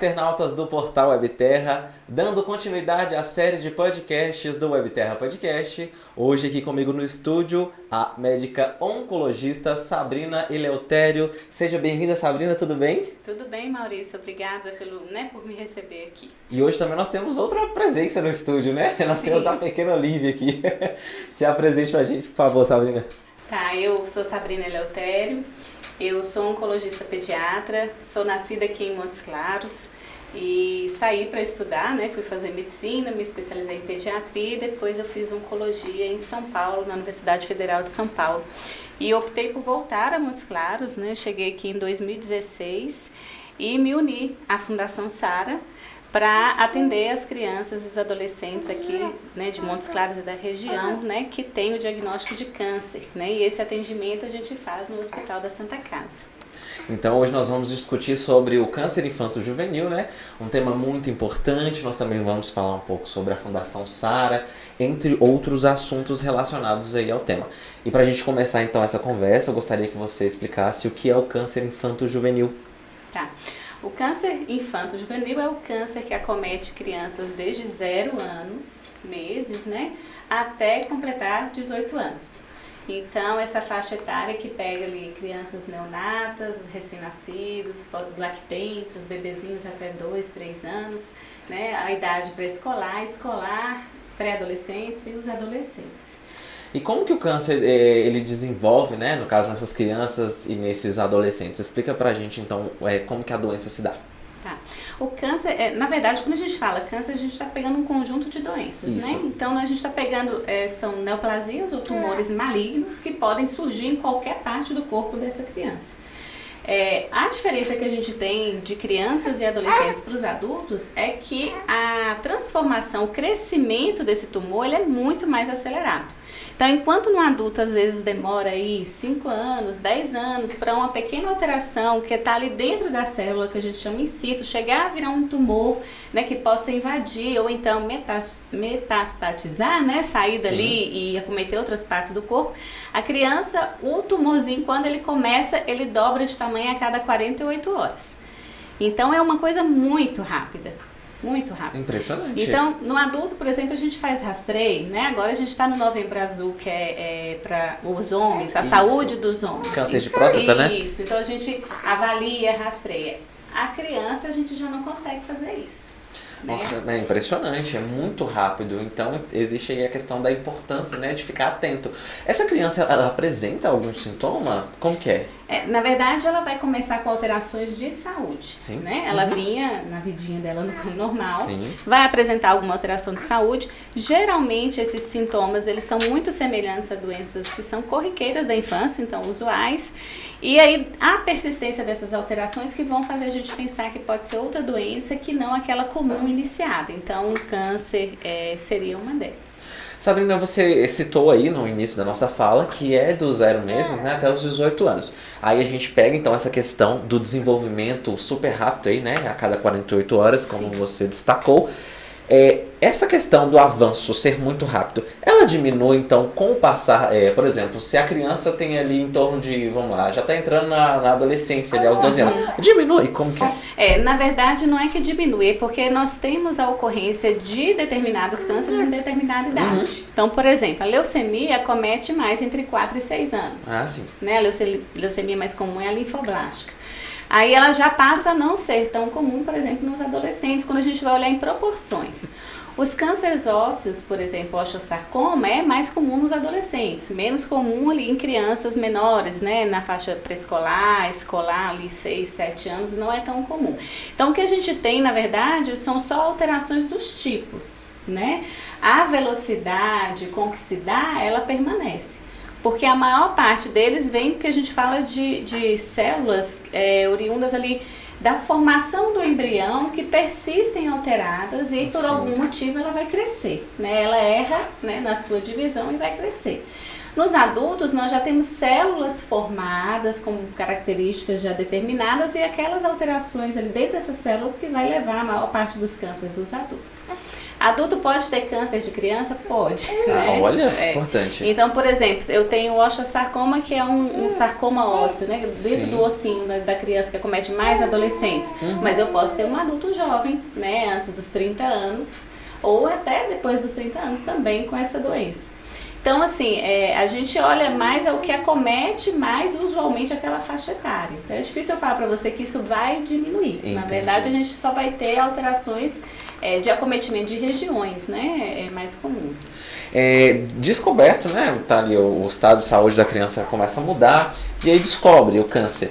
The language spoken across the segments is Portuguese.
internautas do portal Webterra, dando continuidade à série de podcasts do Webterra Podcast. Hoje aqui comigo no estúdio, a médica oncologista Sabrina Eleutério. Seja bem-vinda, Sabrina, tudo bem? Tudo bem, Maurício, obrigada por me receber aqui. E hoje também nós temos outra presença no estúdio, né? Nós temos a pequena Olivia aqui. Se apresente pra gente, por favor, Sabrina. Tá, eu sou Sabrina Eleutério. Eu sou oncologista pediatra, sou nascida aqui em Montes Claros e saí para estudar, né? Fui fazer medicina, me especializei em pediatria e depois eu fiz oncologia em São Paulo, na Universidade Federal de São Paulo. E optei por voltar a Montes Claros, né? Cheguei aqui em 2016 e me uni à Fundação Sara para atender as crianças e os adolescentes aqui, né, de Montes Claros e da região, né, que tem o diagnóstico de câncer, né, e esse atendimento a gente faz no Hospital da Santa Casa. Então hoje nós vamos discutir sobre o câncer infanto-juvenil, né? Um tema muito importante. Nós também vamos falar um pouco sobre a Fundação Sara, entre outros assuntos relacionados aí ao tema. E para a gente começar então essa conversa, eu gostaria que você explicasse o que é o câncer infanto-juvenil. Tá. O câncer infanto-juvenil é o câncer que acomete crianças desde 0 meses, né, até completar 18 anos. Então, essa faixa etária que pega ali crianças neonatas, recém-nascidos, lactentes, os bebezinhos até 2, 3 anos, né, a idade pré-escolar, escolar, pré-adolescentes e os adolescentes. E como que o câncer ele desenvolve, né, no caso nessas crianças e nesses adolescentes? Explica pra gente então como que a doença se dá. Tá. O câncer, na verdade, quando a gente fala câncer, a gente está pegando um conjunto de doenças, Isso. né? Então a gente está pegando, são neoplasias ou tumores malignos que podem surgir em qualquer parte do corpo dessa criança. A diferença que a gente tem de crianças e adolescentes para os adultos é que a transformação, o crescimento desse tumor, ele é muito mais acelerado. Então, enquanto no adulto às vezes demora aí 5 anos, 10 anos para uma pequena alteração que está ali dentro da célula, que a gente chama in situ, chegar a virar um tumor, né, que possa invadir ou então metastatizar, né, sair dali e acometer outras partes do corpo, a criança, o tumorzinho, quando ele começa, ele dobra de tamanho a cada 48 horas. Então, é uma coisa muito rápida. Muito rápido. Impressionante. Então, no adulto, por exemplo, a gente faz rastreio, né? Agora a gente está no Novembro Azul, que é para os homens, a saúde dos homens. Câncer de próstata, né? Isso, então a gente avalia, rastreia. A criança, a gente já não consegue fazer isso. Nossa, é impressionante, é muito rápido. Então, existe aí a questão da importância, né, de ficar atento. Essa criança, ela apresenta algum sintoma? Como que é? Na verdade, ela vai começar com alterações de saúde. Sim. Né? Ela vinha na vidinha dela normal, Sim. Vai apresentar alguma alteração de saúde. Geralmente, esses sintomas, eles são muito semelhantes a doenças que são corriqueiras da infância, então usuais. E aí, a persistência dessas alterações que vão fazer a gente pensar que pode ser outra doença que não aquela comum iniciada. Então, o câncer seria uma delas. Sabrina, você citou aí no início da nossa fala que é dos 0 meses, né, até os 18 anos. Aí a gente pega então essa questão do desenvolvimento super rápido aí, né, a cada 48 horas, como Sim. você destacou. Essa questão do avanço ser muito rápido, ela diminui então com o passar, por exemplo, se a criança tem ali em torno de, vamos lá, já está entrando na adolescência ali aos 12 anos, diminui, como que é? Na verdade não é que diminui, é porque nós temos a ocorrência de determinados cânceres em determinada idade. Então, por exemplo, a leucemia acomete mais entre 4 e 6 anos. Ah, sim. Né? A leucemia mais comum é a linfoblástica. Aí ela já passa a não ser tão comum, por exemplo, nos adolescentes, quando a gente vai olhar em proporções. Os cânceres ósseos, por exemplo, osteosarcoma, é mais comum nos adolescentes, menos comum ali em crianças menores, né, na faixa pré-escolar, escolar, ali 6, 7 anos, não é tão comum. Então, o que a gente tem, na verdade, são só alterações dos tipos, né? A velocidade com que se dá, ela permanece. Porque a maior parte deles vem, que a gente fala de células oriundas ali da formação do embrião que persistem alteradas e por algum motivo ela vai crescer, né? Ela erra, né, na sua divisão e vai crescer. Nos adultos, nós já temos células formadas com características já determinadas e aquelas alterações ali dentro dessas células que vai levar a maior parte dos cânceres dos adultos. Adulto pode ter câncer de criança? Pode. Né? Olha, importante. Então, por exemplo, eu tenho o osteosarcoma, que é um sarcoma ósseo, né? Dentro do ossinho da criança, que acomete mais adolescentes. Mas eu posso ter um adulto jovem, né? Antes dos 30 anos, ou até depois dos 30 anos também com essa doença. Então, assim, a gente olha mais ao que acomete mais usualmente aquela faixa etária. Então, é difícil eu falar para você que isso vai diminuir. Entendi. Na verdade, a gente só vai ter alterações de acometimento de regiões, né, mais comuns. Descoberto, né, tá ali o estado de saúde da criança começa a mudar e aí descobre o câncer.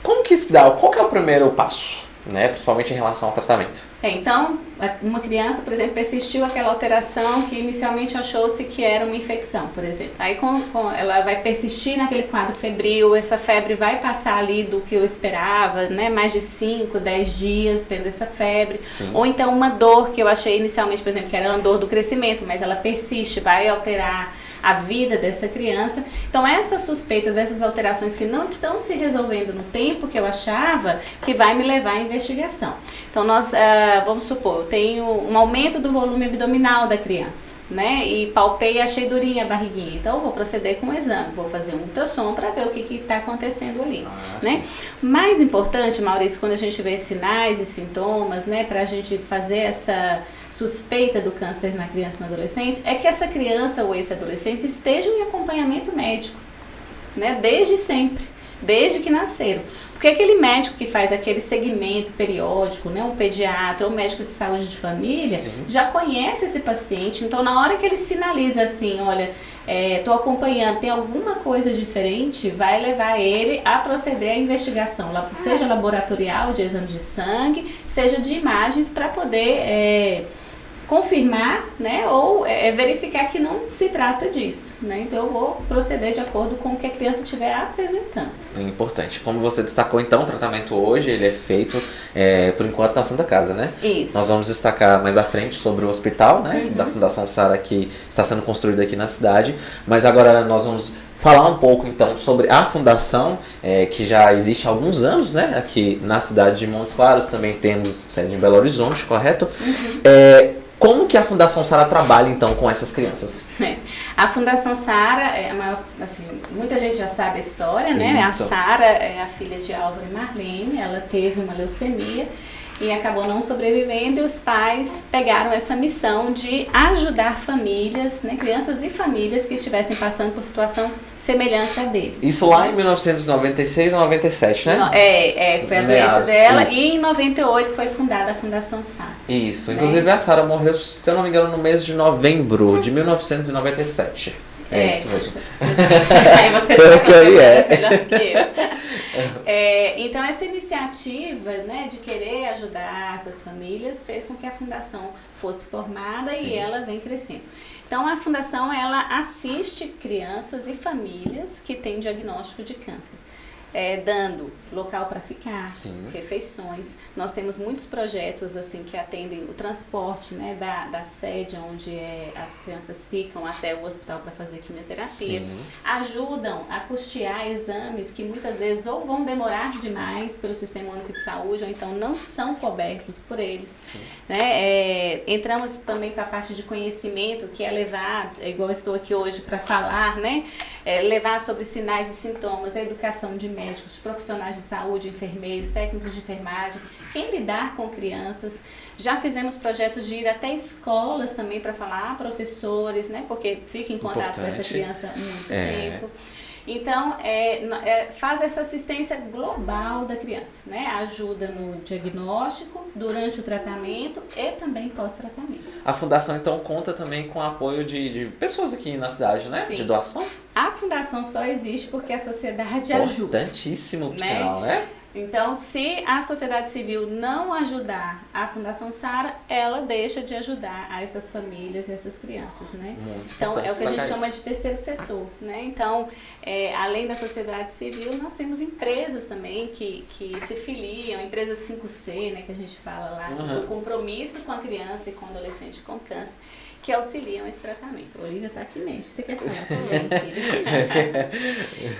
Como que se dá? Qual que é o primeiro passo? Né, principalmente em relação ao tratamento. Então, uma criança, por exemplo, persistiu aquela alteração que inicialmente achou-se que era uma infecção, por exemplo. Aí ela vai persistir naquele quadro febril, essa febre vai passar ali do que eu esperava, né, mais de 5, 10 dias tendo essa febre. Sim. Ou então uma dor que eu achei inicialmente, por exemplo, que era uma dor do crescimento, mas ela persiste, vai alterar a vida dessa criança. Então, essa suspeita dessas alterações que não estão se resolvendo no tempo que eu achava, que vai me levar à investigação. Então, nós, vamos supor, eu tenho um aumento do volume abdominal da criança, né? E palpei, achei durinha a barriguinha. Então, eu vou proceder com o exame, vou fazer um ultrassom para ver o que está acontecendo ali, né? Mais importante, Maurício, quando a gente vê sinais e sintomas, né, para a gente fazer essa suspeita do câncer na criança e no adolescente, é que essa criança ou esse adolescente estejam em acompanhamento médico, né, desde sempre, desde que nasceram. Porque aquele médico que faz aquele segmento periódico, né, um pediatra, um médico de saúde de família, sim, já conhece esse paciente. Então, na hora que ele sinaliza assim, olha, estou acompanhando, tem alguma coisa diferente, vai levar ele a proceder à investigação, seja laboratorial, de exame de sangue, seja de imagens, para poder confirmar, né, ou verificar que não se trata disso, né? Então eu vou proceder de acordo com o que a criança estiver apresentando. É importante. Como você destacou, então, o tratamento hoje ele é feito por enquanto na Santa Casa, né? Isso. Nós vamos destacar mais à frente sobre o hospital, né, da Fundação Sara, que está sendo construído aqui na cidade, mas agora nós vamos falar um pouco então sobre a fundação, que já existe há alguns anos, né, aqui na cidade de Montes Claros. Também temos sede em Belo Horizonte, correto? Como que a Fundação Sara trabalha, então, com essas crianças? A Fundação Sara, assim, muita gente já sabe a história, né? A Sara é a filha de Álvaro e Marlene, ela teve uma leucemia e acabou não sobrevivendo, e os pais pegaram essa missão de ajudar famílias, né, crianças e famílias que estivessem passando por situação semelhante a deles. Isso lá em 1996 ou 97, né? Foi a doença dela, isso. E em 98 foi fundada a Fundação Sara. Isso, inclusive a Sara morreu, se eu não me engano, no mês de novembro de 1997. Isso mesmo. Aí você melhor que eu. Então essa iniciativa, né, de querer ajudar essas famílias fez com que a fundação fosse formada. Sim. E ela vem crescendo. Então a fundação, ela assiste crianças e famílias que têm diagnóstico de câncer. Dando local para ficar, sim, refeições. Nós temos muitos projetos assim que atendem o transporte, né, da sede onde as crianças ficam até o hospital para fazer quimioterapia. Sim. Ajudam a custear exames que muitas vezes ou vão demorar demais pelo Sistema Único de Saúde, ou então não são cobertos por eles. Né? Entramos também para a parte de conhecimento, que é levar, igual eu estou aqui hoje para falar, né, levar sobre sinais e sintomas, a educação de médicos, de profissionais de saúde, enfermeiros, técnicos de enfermagem, quem lidar com crianças. Já fizemos projetos de ir até escolas também para falar, professores, né, porque fica em contato com essa criança há muito tempo. Então, faz essa assistência global da criança, né? Ajuda no diagnóstico, durante o tratamento e também pós-tratamento. A Fundação, então, conta também com o apoio de pessoas aqui na cidade, né? Sim. De doação? A Fundação só existe porque a sociedade ajuda. Importantíssimo, por sinal, né? Então, se a sociedade civil não ajudar a Fundação Sara, ela deixa de ajudar a essas famílias e essas crianças, né? Muito então, é o que a gente chama de terceiro setor, né? Então, além da sociedade civil, nós temos empresas também que se filiam, empresas 5C, né, que a gente fala lá, do compromisso com a criança e com o adolescente com câncer, que auxiliam esse tratamento. A Olivia está aqui mesmo, você quer falar também, filha?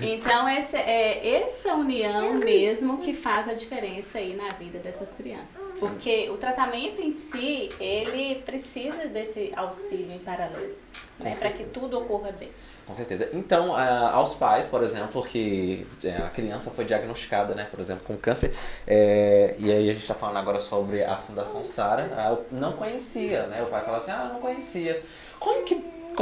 Então, essa união mesmo que faz a diferença aí na vida dessas crianças. Porque o tratamento em si, ele precisa desse auxílio em paralelo, né, para que tudo ocorra bem. Com certeza. Então, aos pais, por exemplo, que a criança foi diagnosticada, né, por exemplo, com câncer, e aí a gente está falando agora sobre a Fundação Sara, eu não conhecia, né? O pai fala assim, não conhecia. Como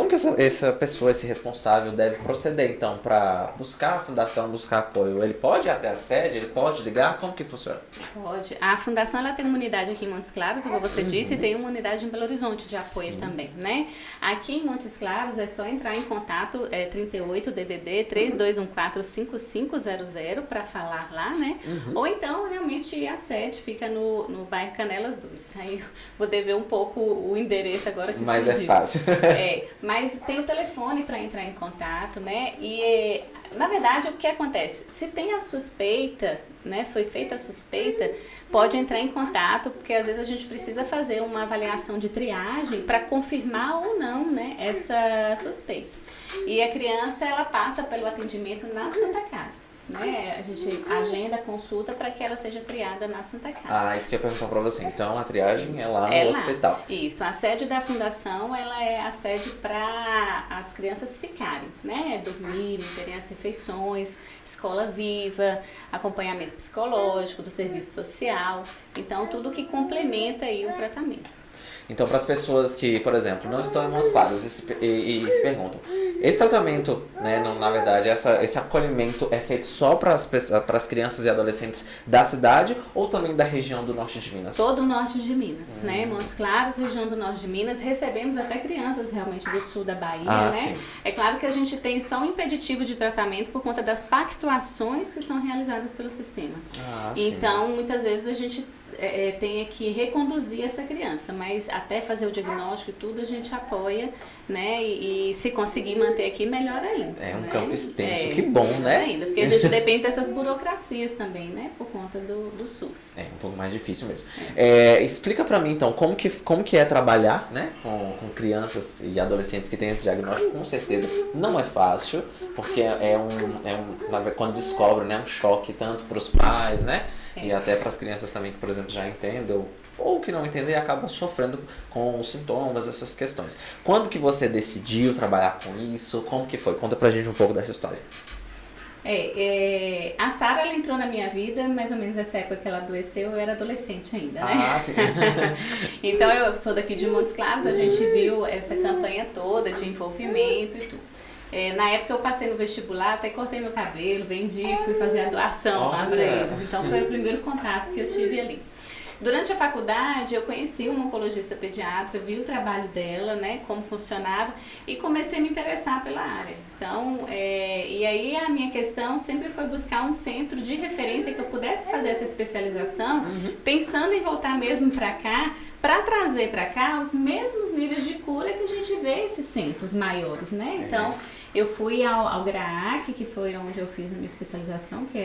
que essa pessoa, esse responsável, deve proceder, então, para buscar a fundação, buscar apoio? Ele pode ir até a sede? Ele pode ligar? Como que funciona? Pode. A fundação, ela tem uma unidade aqui em Montes Claros, como você disse, e tem uma unidade em Belo Horizonte de apoio também, né? Aqui em Montes Claros é só entrar em contato, 38 DDD 3214-5500 para falar lá, né? Ou então, realmente, a sede fica no bairro Canelas 2. Aí eu vou dever um pouco o endereço agora que Mas fugiu. é fácil. Mas tem o telefone para entrar em contato, né? E, na verdade, o que acontece? Se tem a suspeita, né? Se foi feita a suspeita, pode entrar em contato, porque às vezes a gente precisa fazer uma avaliação de triagem para confirmar ou não, né, essa suspeita. E a criança, ela passa pelo atendimento na Santa Casa. Né? A gente agenda a consulta para que ela seja triada na Santa Casa. Isso que eu ia perguntar para você. Então, a triagem é lá no hospital. Isso. A sede da fundação, ela é a sede para as crianças ficarem, né? Dormirem, terem as refeições, escola viva, acompanhamento psicológico, do serviço social. Então, tudo que complementa aí o tratamento. Então, para as pessoas que, por exemplo, não estão em Montes Claros e se perguntam, esse tratamento, né, na verdade, esse acolhimento é feito só para as crianças e adolescentes da cidade ou também da região do norte de Minas? Todo o norte de Minas, né? Montes Claros, região do norte de Minas, recebemos até crianças realmente do sul da Bahia, né? Sim. É claro que a gente tem só um impeditivo de tratamento por conta das pactuações que são realizadas pelo sistema. Então, muitas vezes a gente tem que reconduzir essa criança, mas até fazer o diagnóstico e tudo a gente apoia, né? E se conseguir manter aqui, melhor ainda. É um campo extenso, que bom, né? Ainda, porque a gente depende dessas burocracias também, né? Por conta do SUS. É um pouco mais difícil mesmo. Explica pra mim, então, como que é trabalhar, né, com crianças e adolescentes que têm esse diagnóstico. Com certeza não é fácil, porque quando descobrem, né, um choque tanto para os pais, né? E até para as crianças também que, por exemplo, já entendem ou que não entendem e acabam sofrendo com os sintomas, essas questões. Quando que você decidiu trabalhar com isso? Como que foi? Conta pra gente um pouco dessa história. A Sara, ela entrou na minha vida mais ou menos nessa época que ela adoeceu, eu era adolescente ainda, né? Sim. Então eu sou daqui de Montes Claros, a gente viu essa campanha toda de envolvimento e tudo. Na época eu passei no vestibular, até cortei meu cabelo, vendi, fui fazer a doação lá para eles. Então foi o primeiro contato que eu tive ali. Durante a faculdade eu conheci uma oncologista pediatra, vi o trabalho dela, né, como funcionava e comecei a me interessar pela área. Então, e aí a minha questão sempre foi buscar um centro de referência que eu pudesse fazer essa especialização, pensando em voltar mesmo para cá, para trazer para cá os mesmos níveis de cura que a gente vê esses centros maiores, né? Então, eu fui ao GRAAC, que foi onde eu fiz a minha especialização, que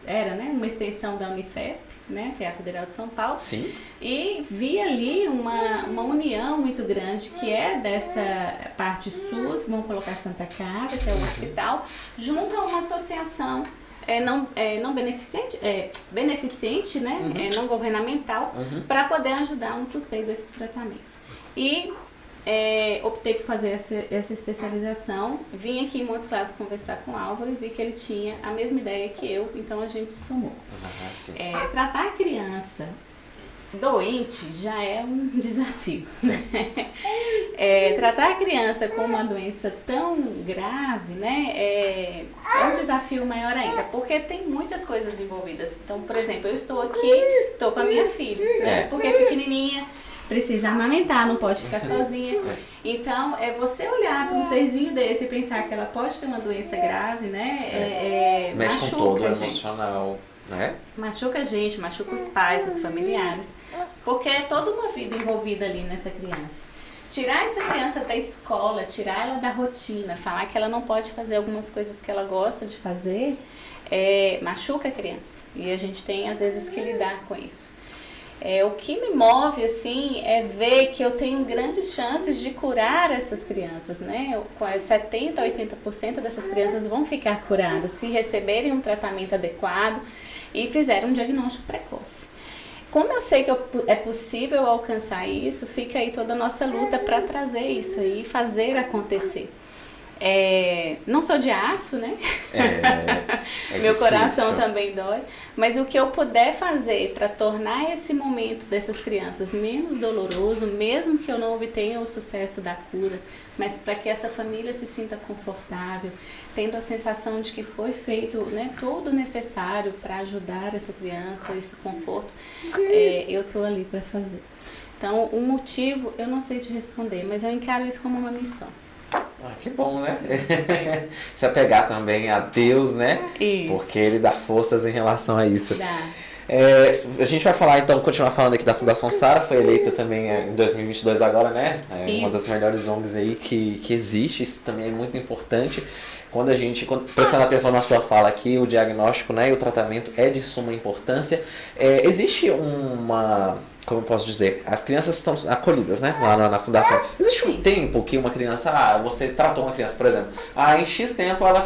era, né, uma extensão da Unifesp, né, que é a Federal de São Paulo. Sim. E vi ali uma união muito grande, que é dessa parte SUS, vamos colocar Santa Casa, que é o hospital, junto a uma associação não beneficente, né, não governamental, para poder ajudar no custeio desses tratamentos. E optei por fazer essa especialização, vim aqui em Montes Claros conversar com o Álvaro e vi que ele tinha a mesma ideia que eu, então a gente somou. Tratar a criança doente já é um desafio, né? Tratar a criança com uma doença tão grave, né, é um desafio maior ainda, porque tem muitas coisas envolvidas. Então, por exemplo, eu estou aqui, estou com a minha filha, né, porque é pequenininha, precisa amamentar, não pode ficar sozinha. Então, você olhar para um serzinho desse e pensar que ela pode ter uma doença grave, né, mexe com todo o emocional. Machuca a gente, machuca os pais, os familiares, porque é toda uma vida envolvida ali nessa criança. Tirar essa criança da escola, tirar ela da rotina, falar que ela não pode fazer algumas coisas que ela gosta de fazer, machuca a criança. E a gente tem, às vezes, que lidar com isso. O que me move, assim, é ver que eu tenho grandes chances de curar essas crianças, né? Quase 70% a 80% dessas crianças vão ficar curadas se receberem um tratamento adequado e fizerem um diagnóstico precoce. Como eu sei que é possível alcançar isso, fica aí toda a nossa luta para trazer isso aí e fazer acontecer. Não sou de aço, né? Meu coração também dói. Mas o que eu puder fazer para tornar esse momento dessas crianças menos doloroso, mesmo que eu não obtenha o sucesso da cura, mas para que essa família se sinta confortável, tendo a sensação de que foi feito, né, tudo necessário para ajudar essa criança, esse conforto, eu estou ali para fazer. Então, o motivo, eu não sei te responder, mas eu encaro isso como uma missão. Que bom, né? Se apegar também a Deus, né? Isso. Porque Ele dá forças em relação a isso. Dá. A gente vai falar, então, continuar falando aqui da Fundação Sara, foi eleita também em 2022 agora, né? Uma das melhores ONGs aí que existe, isso também é muito importante. Prestando atenção na sua fala aqui, o diagnóstico, né, e o tratamento é de suma importância. Existe como eu posso dizer, as crianças estão acolhidas, né, lá na fundação. Existe um tempo que uma criança, você tratou uma criança, por exemplo, em X tempo ela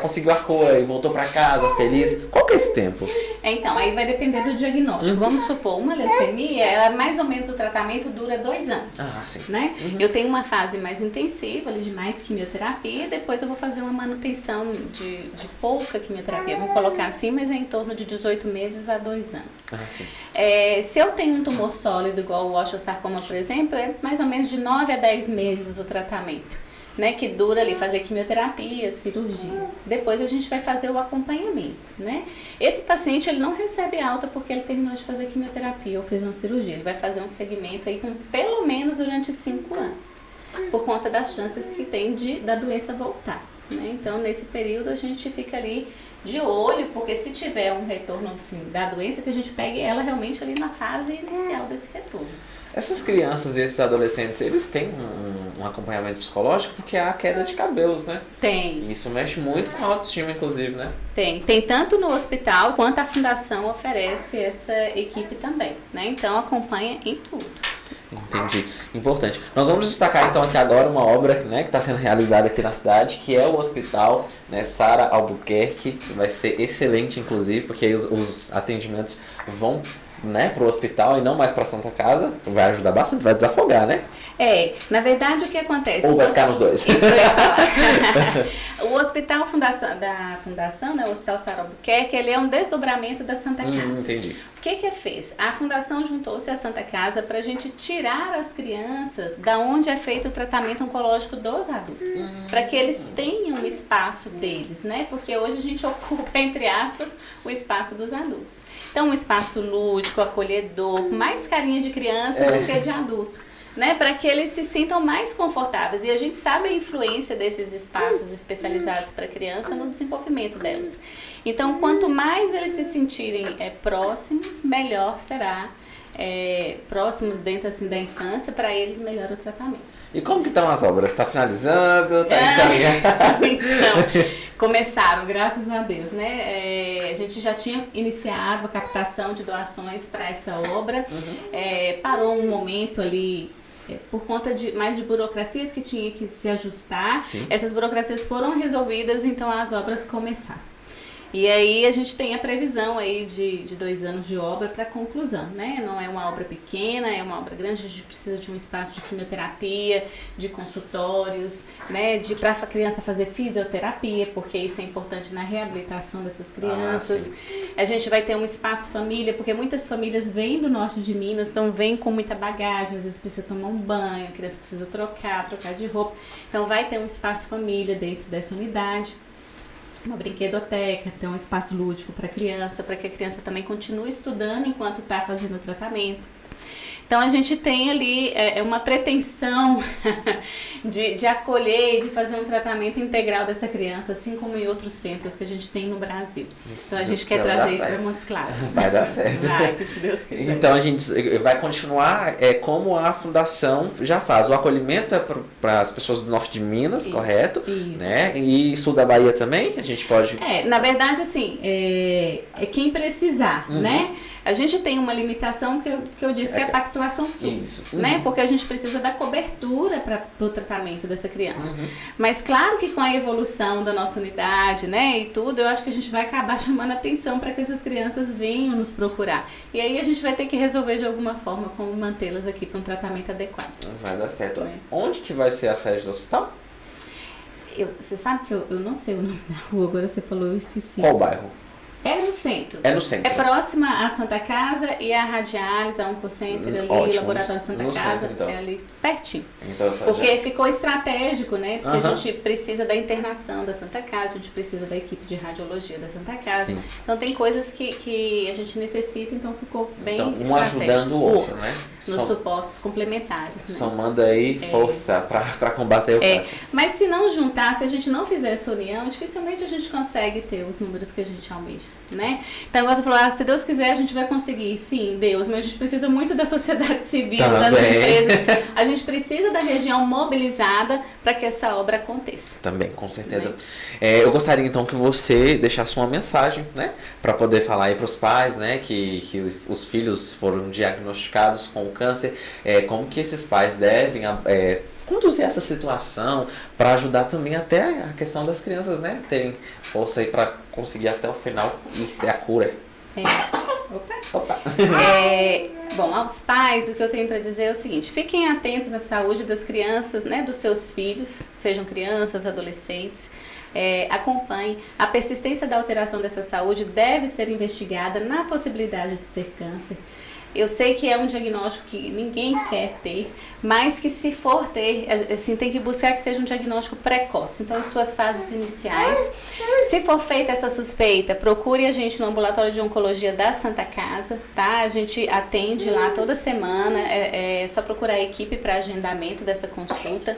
conseguiu a cura e voltou para casa feliz. Qual que é esse tempo? Então, aí vai depender do diagnóstico. Vamos supor, uma leucemia, mais ou menos o tratamento dura 2 anos. Sim. Né? Eu tenho uma fase mais intensiva, de mais quimioterapia, e depois eu vou fazer uma manutenção de pouca quimioterapia. Vamos colocar assim, mas é em torno de 18 meses a 2 anos. Sim. Se eu tenho um tumor sólido, igual o osteosarcoma, por exemplo, é mais ou menos de 9 a 10 meses o tratamento, né, que dura ali fazer quimioterapia, cirurgia. Depois a gente vai fazer o acompanhamento, né? Esse paciente, ele não recebe alta porque ele terminou de fazer quimioterapia ou fez uma cirurgia. Ele vai fazer um segmento aí com pelo menos durante 5 anos, por conta das chances que tem da doença voltar, né? Então, nesse período, a gente fica ali de olho, porque se tiver um retorno assim, da doença, que a gente pegue ela realmente ali na fase inicial desse retorno. Essas crianças e esses adolescentes, eles têm um acompanhamento psicológico porque há queda de cabelos, né? Tem. E isso mexe muito com a autoestima, inclusive, né? Tem tanto no hospital quanto a fundação oferece essa equipe também, né? Então acompanha em tudo. Entendi. Importante. Nós vamos destacar então aqui agora uma obra, né, que está sendo realizada aqui na cidade, que é o Hospital, né, Sara Albuquerque, que vai ser excelente, inclusive, porque aí os atendimentos vão, né, para o hospital e não mais para a Santa Casa. Vai ajudar bastante, vai desafogar, né? Na verdade, o que acontece? Ou vai ficar nos dois? Isso eu ia falar. O hospital da fundação, né, o Hospital Sara Albuquerque, ele é um desdobramento da Santa Casa. Entendi. O que fez? A fundação juntou-se à Santa Casa para a gente tirar as crianças da onde é feito o tratamento oncológico dos adultos, para que eles tenham o espaço deles, né? Porque hoje a gente ocupa, entre aspas, o espaço dos adultos. Então, um espaço lúdico, acolhedor, com mais carinha de criança do que de adulto, né, para que eles se sintam mais confortáveis. E a gente sabe a influência desses espaços especializados para a criança no desenvolvimento delas. Então, quanto mais eles se sentirem próximos, melhor será. Próximos dentro assim da infância, para eles melhor o tratamento. E como que estão as obras? Está finalizando? Está encaminhando? Então, começaram, graças a Deus, né? A gente já tinha iniciado a captação de doações para essa obra. Parou um momento ali por conta mais de burocracias que tinha que se ajustar. Sim. Essas burocracias foram resolvidas, então as obras começaram. E aí a gente tem a previsão aí de 2 anos de obra para conclusão, né? Não é uma obra pequena, é uma obra grande. A gente precisa de um espaço de quimioterapia, de consultórios, né? Para a criança fazer fisioterapia, porque isso é importante na reabilitação dessas crianças. A gente vai ter um espaço família, porque muitas famílias vêm do norte de Minas, então vêm com muita bagagem, às vezes precisa tomar um banho, a criança precisa trocar de roupa. Então vai ter um espaço família dentro dessa unidade. Uma brinquedoteca, então um espaço lúdico para a criança, para que a criança também continue estudando enquanto está fazendo o tratamento. Então a gente tem ali uma pretensão de acolher e de fazer um tratamento integral dessa criança, assim como em outros centros que a gente tem no Brasil. Então a gente quer trazer isso para Montes Claros. Vai dar certo. Vai, se Deus quiser. Então a gente vai continuar como a Fundação já faz. O acolhimento é para as pessoas do norte de Minas, isso, correto? Isso. Né? E sul da Bahia também? A gente pode... Na verdade, assim, é quem precisar, né? A gente tem uma limitação que eu disse que é a pactuação SUS, né? Porque a gente precisa da cobertura para o tratamento dessa criança. Mas claro que com a evolução da nossa unidade, né, e tudo, eu acho que a gente vai acabar chamando atenção para que essas crianças venham nos procurar. E aí a gente vai ter que resolver de alguma forma como mantê-las aqui para um tratamento adequado. Vai dar certo. Onde que vai ser a sede do hospital? Você sabe que eu não sei o nome da rua, agora você falou, eu esqueci. Qual bairro? É no centro. É no centro. É próxima à Santa Casa e à Radiálise, a Oncocenter ali, ótimo, Laboratório Santa no Casa, centro, então. é ali pertinho. Então, porque ficou estratégico, né? Porque a gente precisa da internação da Santa Casa, a gente precisa da equipe de radiologia da Santa Casa. Sim. Então tem coisas que a gente necessita, então ficou bem estratégico. Um ajudando o outro, né? Nos suportes complementares, né? Somando aí força para combater o câncer. Mas se não juntar, se a gente não fizer essa união, dificilmente a gente consegue ter os números que a gente almeja, né? Então, agora você falou, se Deus quiser, a gente vai conseguir. Sim, Deus, mas a gente precisa muito da sociedade civil, das empresas. A gente precisa da região mobilizada para que essa obra aconteça. Também, com certeza. Eu gostaria, então, que você deixasse uma mensagem, né? Para poder falar aí para os pais, né? Que os filhos foram diagnosticados com câncer. Como que esses pais devem... conduzir essa situação para ajudar também até a questão das crianças, né? Terem força aí para conseguir até o final e ter a cura. Opa. Bom, aos pais, o que eu tenho para dizer é o seguinte: fiquem atentos à saúde das crianças, né? Dos seus filhos, sejam crianças, adolescentes. Acompanhem. A persistência da alteração dessa saúde deve ser investigada na possibilidade de ser câncer. Eu sei que é um diagnóstico que ninguém quer ter, mas que se for ter, assim, tem que buscar que seja um diagnóstico precoce. Então, em suas fases iniciais, se for feita essa suspeita, procure a gente no ambulatório de oncologia da Santa Casa, tá? A gente atende lá toda semana, é só procurar a equipe para agendamento dessa consulta.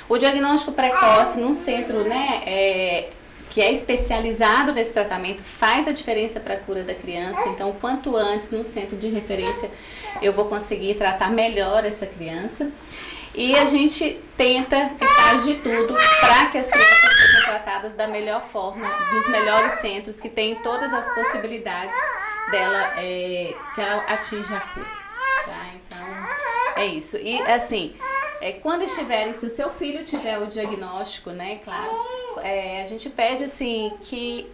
O diagnóstico precoce num centro, né, que é especializado nesse tratamento, faz a diferença para a cura da criança. Então, quanto antes, no centro de referência, eu vou conseguir tratar melhor essa criança. E a gente tenta e faz de tudo para que as crianças sejam tratadas da melhor forma, dos melhores centros, que tem todas as possibilidades dela, que ela atinja a cura. Tá? Então, é isso. E, assim... quando estiverem, se o seu filho tiver o diagnóstico, né, claro, a gente pede, assim, que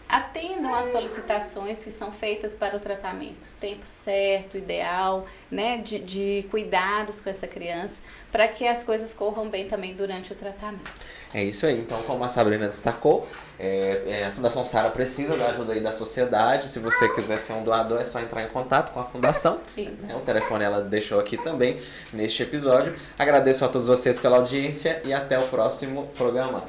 atendam às solicitações que são feitas para o tratamento. Tempo certo, ideal, né, de cuidados com essa criança, para que as coisas corram bem também durante o tratamento. É isso aí. Então, como a Sabrina destacou, a Fundação Sara precisa da ajuda aí da sociedade. Se você quiser ser um doador, é só entrar em contato com a Fundação. Isso. O telefone ela deixou aqui também neste episódio. Agradeço a todos vocês pela audiência e até o próximo programa.